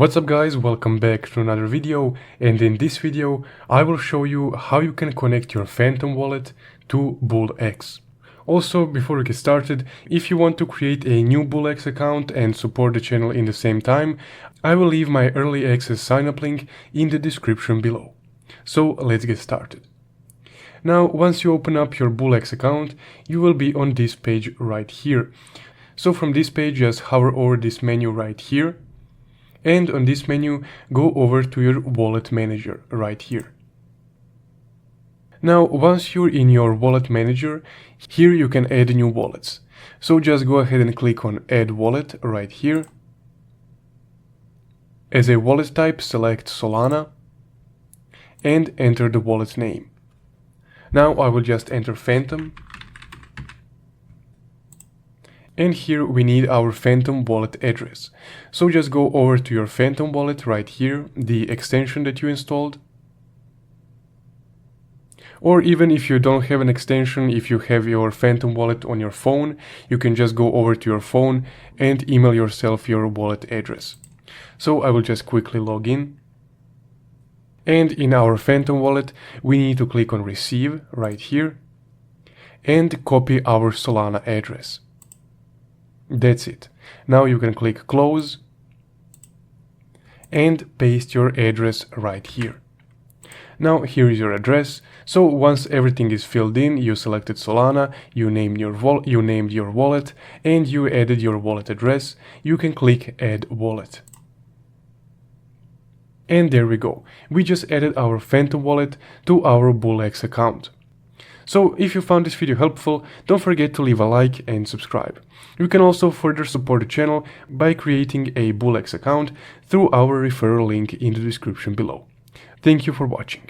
What's up guys, welcome back to another video, and in this video I will show you how you can connect your Phantom wallet to BullX. Also, before we get started, if you want to create a new BullX account and support the channel in the same time, I will leave my early access sign up link in the description below. So let's get started. Now, once you open up your BullX account, you will be on this page right here. So from this page, just hover over this menu right here. And on this menu, go over to your wallet manager right here. Now, once you're in your wallet manager, here you can add new wallets. So just go ahead and click on Add Wallet right here. As a wallet type, select Solana and enter the wallet name. Now I will just enter Phantom. And here we need our Phantom wallet address. So just go over to your Phantom wallet right here, the extension that you installed. Or even if you don't have an extension, if you have your Phantom wallet on your phone, you can just go over to your phone and email yourself your wallet address. So I will just quickly log in. And in our Phantom wallet, we need to click on Receive right here and copy our Solana address. That's it. Now you can click Close and paste your address right here. Now here is your address. So once everything is filled in, you selected Solana, you named your wallet, and you added your wallet address, you can click Add Wallet. And there we go. We just added our Phantom wallet to our BullX account. So if you found this video helpful, don't forget to leave a like and subscribe. You can also further support the channel by creating a BullX account through our referral link in the description below. Thank you for watching.